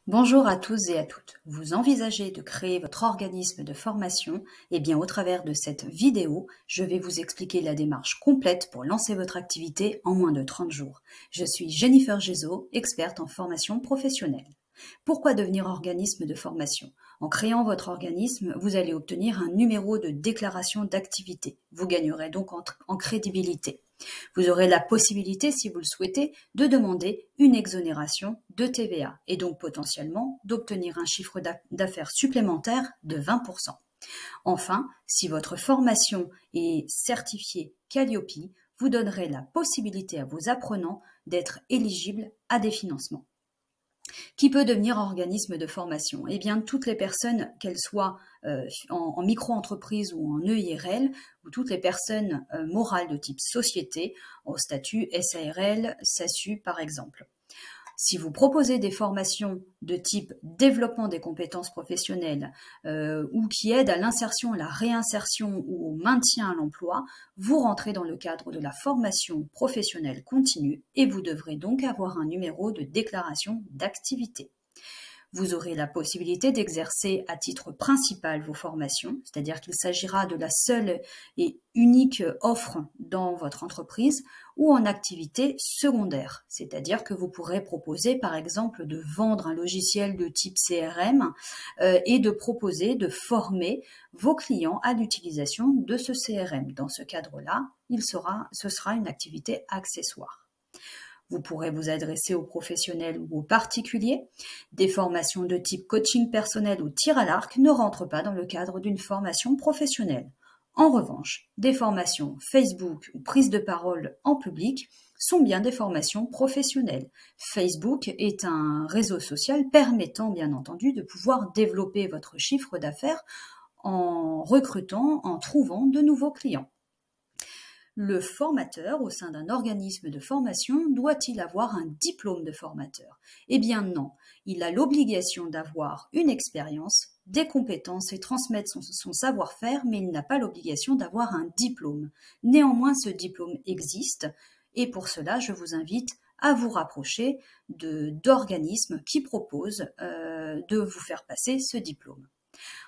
Bonjour à tous et à toutes. Vous envisagez de créer votre organisme de formation? Eh bien, au travers de cette vidéo, je vais vous expliquer la démarche complète pour lancer votre activité en moins de 30 jours. Je suis Jennifer Gézaud, experte en formation professionnelle. Pourquoi devenir organisme de formation? En créant votre organisme, vous allez obtenir un numéro de déclaration d'activité. Vous gagnerez donc en crédibilité. Vous aurez la possibilité, si vous le souhaitez, de demander une exonération de TVA et donc potentiellement d'obtenir un chiffre d'affaires supplémentaire de 20%. Enfin, si votre formation est certifiée Calliope, vous donnerez la possibilité à vos apprenants d'être éligibles à des financements. Qui peut devenir organisme de formation? Eh bien, toutes les personnes, qu'elles soient en micro-entreprise ou en EIRL, ou toutes les personnes morales de type société, au statut SARL, SASU par exemple. Si vous proposez des formations de type développement des compétences professionnelles ou qui aident à l'insertion, à la réinsertion ou au maintien à l'emploi, vous rentrez dans le cadre de la formation professionnelle continue et vous devrez donc avoir un numéro de déclaration d'activité. Vous aurez la possibilité d'exercer à titre principal vos formations, c'est-à-dire qu'il s'agira de la seule et unique offre dans votre entreprise, ou en activité secondaire, c'est-à-dire que vous pourrez proposer par exemple de vendre un logiciel de type CRM et de proposer de former vos clients à l'utilisation de ce CRM. Dans ce cadre-là, ce sera une activité accessoire. Vous pourrez vous adresser aux professionnels ou aux particuliers. Des formations de type coaching personnel ou tir à l'arc ne rentrent pas dans le cadre d'une formation professionnelle. En revanche, des formations Facebook ou prise de parole en public sont bien des formations professionnelles. Facebook est un réseau social permettant bien entendu de pouvoir développer votre chiffre d'affaires en recrutant, en trouvant de nouveaux clients. Le formateur au sein d'un organisme de formation doit-il avoir un diplôme de formateur? Eh bien non, il a l'obligation d'avoir une expérience, des compétences et transmettre son savoir-faire, mais il n'a pas l'obligation d'avoir un diplôme. Néanmoins, ce diplôme existe et pour cela, je vous invite à vous rapprocher d'organismes qui proposent de vous faire passer ce diplôme.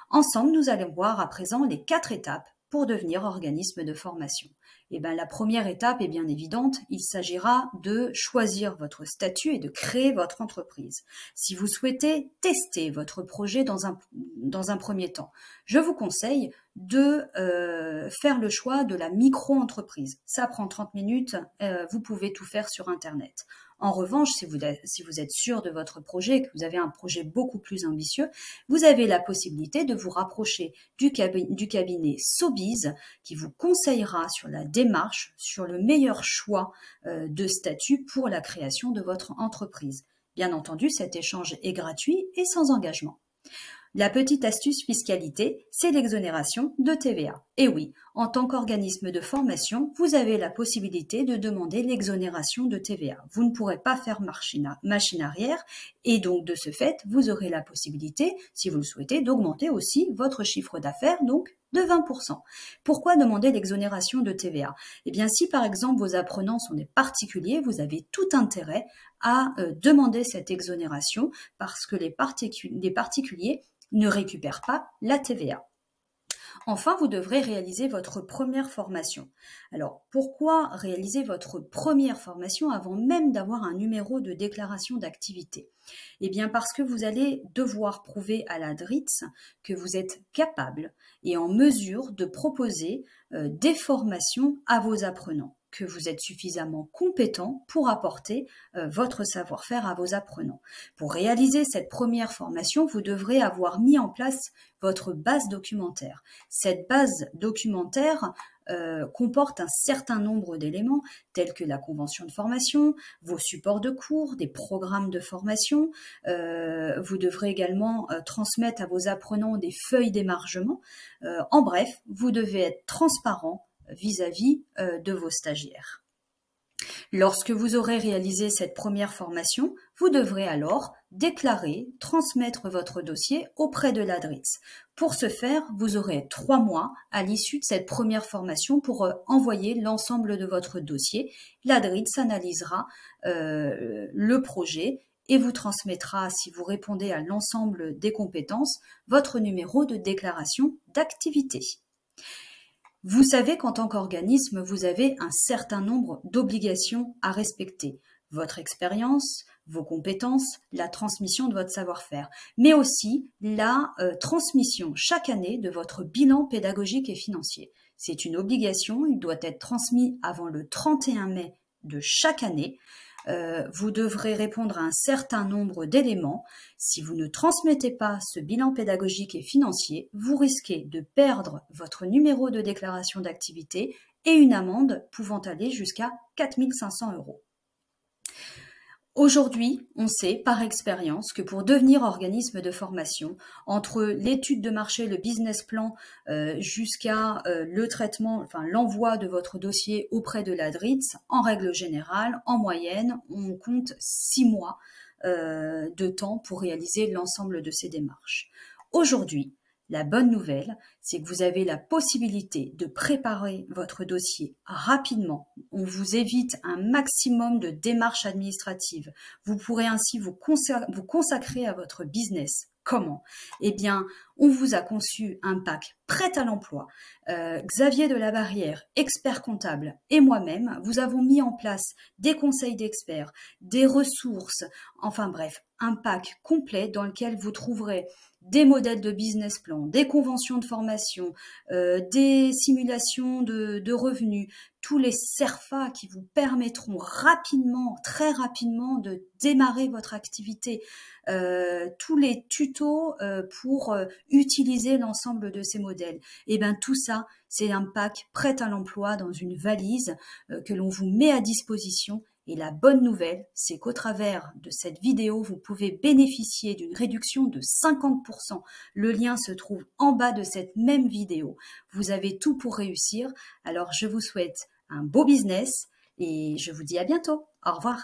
Ensemble, nous allons voir à présent les 4 étapes pour devenir organisme de formation. Eh bien, la première étape est bien évidente, il s'agira de choisir votre statut et de créer votre entreprise. Si vous souhaitez tester votre projet dans un premier temps, je vous conseille de faire le choix de la micro-entreprise. Ça prend 30 minutes, vous pouvez tout faire sur Internet. En revanche, si vous êtes sûr de votre projet, que vous avez un projet beaucoup plus ambitieux, vous avez la possibilité de vous rapprocher du cabinet Sobiz qui vous conseillera sur la démarche, sur le meilleur choix de statut pour la création de votre entreprise. Bien entendu, cet échange est gratuit et sans engagement. La petite astuce fiscalité, c'est l'exonération de TVA. Et oui, en tant qu'organisme de formation, vous avez la possibilité de demander l'exonération de TVA. Vous ne pourrez pas faire machine arrière et donc de ce fait, vous aurez la possibilité, si vous le souhaitez, d'augmenter aussi votre chiffre d'affaires, donc de 20%. Pourquoi demander l'exonération de TVA? Eh bien, si par exemple vos apprenants sont des particuliers, vous avez tout intérêt à demander cette exonération parce que les particuliers ne récupèrent pas la TVA. Enfin, vous devrez réaliser votre première formation. Alors, pourquoi réaliser votre première formation avant même d'avoir un numéro de déclaration d'activité? Eh bien, parce que vous allez devoir prouver à la DRITS que vous êtes capable et en mesure de proposer des formations à vos apprenants, que vous êtes suffisamment compétent pour apporter votre savoir-faire à vos apprenants. Pour réaliser cette première formation, vous devrez avoir mis en place votre base documentaire. Cette base documentaire comporte un certain nombre d'éléments tels que la convention de formation, vos supports de cours, des programmes de formation. Vous devrez également transmettre à vos apprenants des feuilles d'émargement. En bref, vous devez être transparent vis-à-vis de vos stagiaires. Lorsque vous aurez réalisé cette première formation, vous devrez alors déclarer, transmettre votre dossier auprès de la DRITS. Pour ce faire, vous aurez 3 mois à l'issue de cette première formation pour envoyer l'ensemble de votre dossier. La DRITS analysera le projet et vous transmettra, si vous répondez à l'ensemble des compétences, votre numéro de déclaration d'activité. Vous savez qu'en tant qu'organisme, vous avez un certain nombre d'obligations à respecter. Votre expérience, vos compétences, la transmission de votre savoir-faire, mais aussi la transmission chaque année de votre bilan pédagogique et financier. C'est une obligation, il doit être transmis avant le 31 mai de chaque année. Vous devrez répondre à un certain nombre d'éléments. Si vous ne transmettez pas ce bilan pédagogique et financier, vous risquez de perdre votre numéro de déclaration d'activité et une amende pouvant aller jusqu'à 4 500 €. Aujourd'hui, on sait par expérience que pour devenir organisme de formation, entre l'étude de marché, le business plan, jusqu'à le traitement, enfin l'envoi de votre dossier auprès de la DRITS, en règle générale, en moyenne, on compte 6 mois de temps pour réaliser l'ensemble de ces démarches. Aujourd'hui, la bonne nouvelle, c'est que vous avez la possibilité de préparer votre dossier rapidement. On vous évite un maximum de démarches administratives. Vous pourrez ainsi vous consacrer à votre business. Comment? Eh bien, on vous a conçu un pack prêt à l'emploi. Xavier de la Barrière, expert comptable, et moi-même, vous avons mis en place des conseils d'experts, des ressources, enfin bref, un pack complet dans lequel vous trouverez des modèles de business plan, des conventions de formation, des simulations de revenus, tous les CERFA qui vous permettront rapidement, très rapidement de démarrer votre activité, tous les tutos pour utiliser l'ensemble de ces modèles. Et bien tout ça, c'est un pack prêt à l'emploi dans une valise que l'on vous met à disposition. Et la bonne nouvelle, c'est qu'au travers de cette vidéo, vous pouvez bénéficier d'une réduction de 50%. Le lien se trouve en bas de cette même vidéo. Vous avez tout pour réussir. Alors, je vous souhaite un beau business et je vous dis à bientôt. Au revoir.